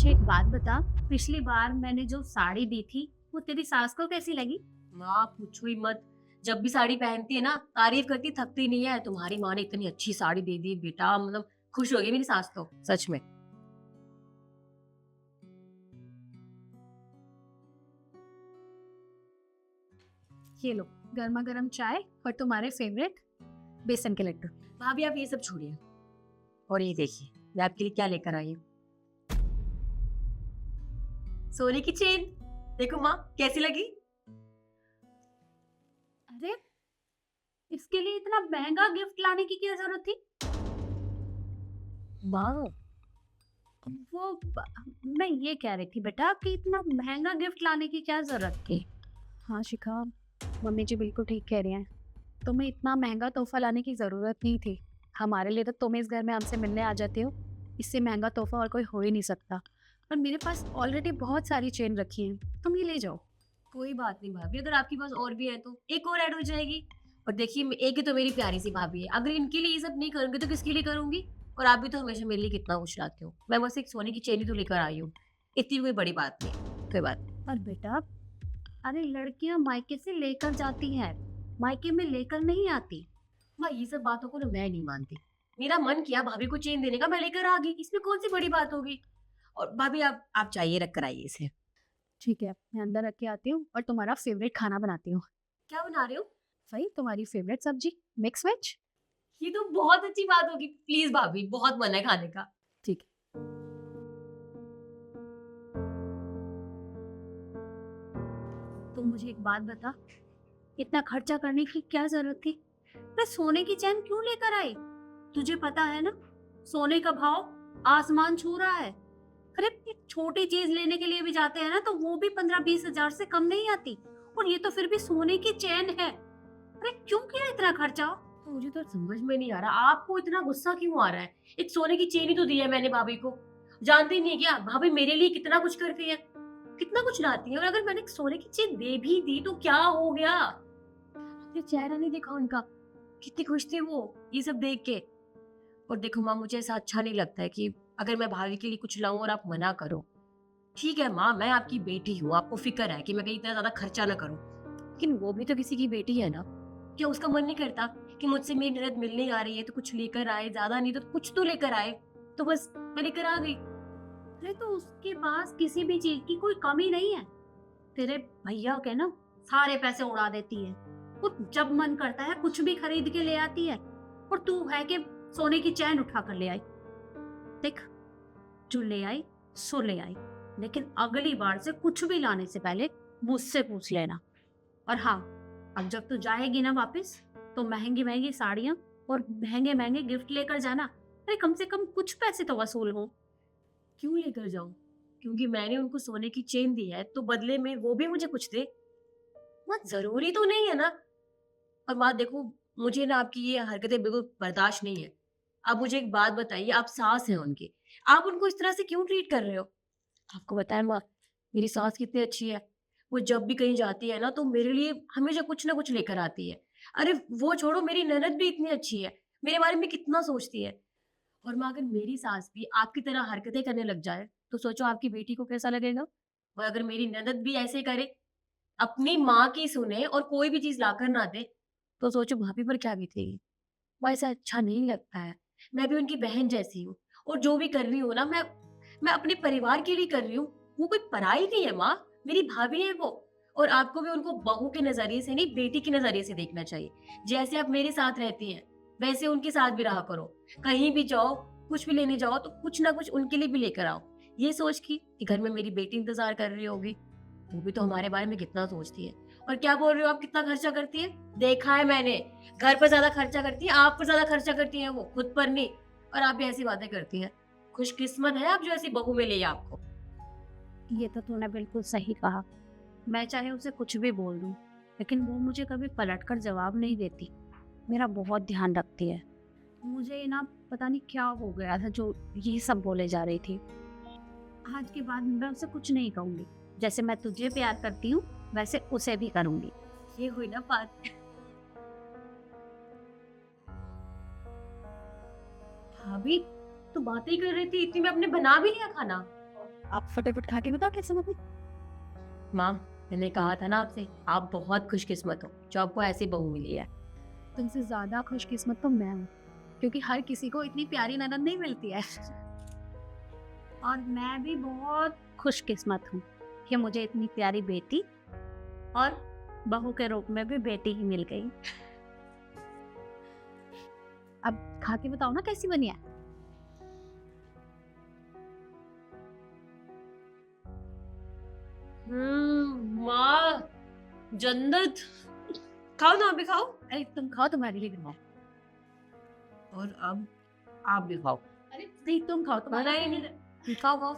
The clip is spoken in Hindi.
मुझे एक बात बता, पिछली बार मैंने जो साड़ी दी थी वो तेरी सास को कैसी लगी? माँ पूछो ही मत। जब भी साड़ी पहनती है ना तारीफ करती थकती नहीं है। तुम्हारी माँ ने इतनी अच्छी साड़ी दे दी बेटा, मतलब खुश हो गई मेरी सास तो सच में। ये लो, गर्मा गर्म चाय और तुम्हारे फेवरेट बेसन के लड्डू। भाभी आप ये सब छोड़िए और ये देखिए मैं आपके लिए क्या लेकर आई हूँ। सोने की चेन। देखो माँ कैसी लगी। अरे, इसके लिए इतना महंगा गिफ्ट लाने की क्या जरूरत थी? माँ वो मैं ये कह रही थी बेटा कि इतना महंगा गिफ्ट लाने की क्या जरूरत थी? हाँ शिखा, मम्मी जी बिल्कुल ठीक कह रही हैं। तुम्हें इतना महंगा तोहफा लाने की जरूरत नहीं थी। हमारे लिए तो तुम इस घर में हमसे मिलने आ जाते हो, इससे महंगा तोहफा और कोई हो ही नहीं सकता। और मेरे पास ऑलरेडी बहुत सारी चेन रखी हैं, तुम ये ले जाओ। कोई बात नहीं भाभी, अगर आपके पास और भी है तो एक और ऐड हो जाएगी। और देखिए एक ही तो मेरी प्यारी सी भाभी है, अगर इनके लिए ये सब नहीं करूंगी तो किसके लिए करूंगी। और आप भी तो हमेशा मेरे लिए कितना कुछ लाते हो। मैं बस एक सोने की चेन ही तो लेकर आई हूँ, इतनी कोई बड़ी बात नहीं। कोई बात नहीं। पर बेटा, अरे लड़कियां मायके से लेकर जाती हैं, मायके में लेकर नहीं आती। माँ ये सब बातों को ना मैं नहीं मानती। मेरा मन किया भाभी को चेन देने का, मैं लेकर आ गई, इसमें कौन सी बड़ी बात होगी। और भाभी आप चाहिए रख कर आइए इसे। ठीक है, मैं अंदर रख के आती हूँ और तुम्हारा फेवरेट खाना बनाती हूँ। क्या बना रहे हो। वही तुम्हारी फेवरेट सब्जी, मिक्स वेज। ये तो बहुत अच्छी बात होगी, प्लीज भाभी बहुत मन है खाने का। ठीक है। तुम मुझे एक बात बता, इतना खर्चा करने की क्या जरूरत थी? मैं सोने की चैन क्यों लेकर आई? तुझे पता है ना, सोने का भाव आसमान छू रहा है। अरे एक छोटी चीज लेने के लिए भी जाते हैं ना तो वो भी 15-20 हजार से कम नहीं आती, और ये तो फिर भी सोने की चैन है। अरे क्यों किया इतना खर्चा? मुझे तो समझ में नहीं आ रहा आपको इतना गुस्सा क्यों आ रहा है। एक सोने की चेन ही तो दी है मैंने भाभी को। जानती नहीं है क्या भाभी मेरे लिए कितना कुछ करती है, कितना कुछ लाती है। और अगर मैंने एक सोने की चेन दे भी दी तो क्या हो गया। ये चेहरा नहीं देखा उनका, कितनी खुश थी वो ये सब देख के। और देखो माँ मुझे ऐसा अच्छा नहीं लगता है कि अगर मैं भाभी के लिए कुछ लाऊं और आप मना करो। ठीक है माँ मैं आपकी बेटी हूँ, आपको फिक्र है कि मैं कहीं इतना ज्यादा खर्चा ना करूँ, लेकिन वो भी तो किसी की बेटी है ना। क्या उसका मन नहीं करता कि मुझसे मेरी ननद मिलने आ रही है तो कुछ लेकर आए, ज्यादा नहीं तो कुछ तो लेकर आए। तो बस मैं लेकर आ गई। अरे तो उसके पास किसी भी चीज की कोई कमी नहीं है। तेरे भैया के ना सारे पैसे उड़ा देती है, वो जब मन करता है कुछ भी खरीद के ले आती है। और तू है कि सोने की चैन उठा कर ले आई। देख, जो ले आई सो ले आई, लेकिन अगली बार से कुछ भी लाने से पहले मुझसे पूछ लेना। और हाँ, अब जब तू जाएगी ना वापस, तो महंगी महंगी साड़ियां और महंगे महंगे गिफ्ट लेकर जाना। अरे कम से कम कुछ पैसे तो वसूल हो। क्यों लेकर जाऊं, क्योंकि मैंने उनको सोने की चेन दी है तो बदले में वो भी मुझे कुछ दे। माँ जरूरी तो नहीं है ना। और माँ देखो मुझे ना आपकी ये हरकतें बिल्कुल बर्दाश्त नहीं है। आप मुझे एक बात बताइए, आप सास हैं उनकी, आप उनको इस तरह से क्यों ट्रीट कर रहे हो। आपको बताएं माँ मेरी सास कितनी अच्छी है। वो जब भी कहीं जाती है ना तो मेरे लिए हमेशा कुछ ना कुछ लेकर आती है। अरे वो छोड़ो मेरी ननद भी इतनी अच्छी है, मेरे बारे में कितना सोचती है। और माँ अगर मेरी सास भी आपकी तरह हरकतें करने लग जाए तो सोचो आपकी बेटी को कैसा लगेगा। और अगर मेरी ननद भी ऐसे करे, अपनी माँ की सुने और कोई भी चीज लाकर ना दे, तो सोचो भाभी पर क्या बीतेगी। वो ऐसा अच्छा नहीं लगता है। मैं भी उनकी बहन जैसी हूँ, और जो भी कर रही हूँ ना मैं अपने परिवार के लिए कर रही हूँ। वो कोई पराई नहीं है माँ, मेरी भाभी है वो। और आपको भी उनको बहू के नजरिए से नहीं बेटी के नजरिए से देखना चाहिए। जैसे आप मेरे साथ रहती हैं वैसे उनके साथ भी रहा करो। कहीं भी जाओ, कुछ भी लेने जाओ तो कुछ ना कुछ उनके लिए भी लेकर आओ, ये सोच कि घर में मेरी बेटी इंतजार कर रही होगी। वो भी तो हमारे बारे में कितना सोचती है। और क्या बोल रहे हो आप, कितना खर्चा करती है, देखा है मैंने। घर पर ज्यादा खर्चा करती है, आप पर ज्यादा खर्चा करती है वो, खुद पर नहीं। और आप भी ऐसी बातें करती हैं। खुशकिस्मत है आप जो ऐसी बहू मिली है आपको। ये तो तूने बिल्कुल सही कहा। मैं चाहे उसे कुछ भी बोल दूं, लेकिन वो मुझे कभी पलट कर जवाब नहीं देती। मेरा बहुत ध्यान रखती है। मुझे ना पता नहीं क्या हो गया था जो ये सब बोले जा रही थी। आज के बाद मैं उसे कुछ नहीं कहूंगी। जैसे मैं तुझे प्यार करती हूँ वैसे उसे भी करूंगी। ये हुई ना बात। भाभी तो बातें ही कर रही थी, इतनी में आपने बना भी लिया खाना। आप फटाफट खा के बताओ कैसे बनी। माँ, मैंने कहा था ना आपसे, आप बहुत खुशकिस्मत हो जो आपको ऐसी बहू मिली है। तुमसे ज्यादा खुशकिस्मत तो मैं हूँ, क्योंकि हर किसी को इतनी प्यारी ननद नहीं मिलती है। और मैं भी बहुत खुशकिस्मत हूँ कि मुझे इतनी प्यारी बेटी और बहू के रूप में भी बेटी ही मिल गई। अब खा के बताओ ना कैसी बनी है। माँ, जन्नत। खाओ ना, अभी खाओ। अरे तुम खाओ, तुम्हारे लिए बनाओ। और अब आप भी खाओ। अरे नहीं, तुम खाओ, तुम्हारे नहीं, लिए। नहीं, खाओ खाओ।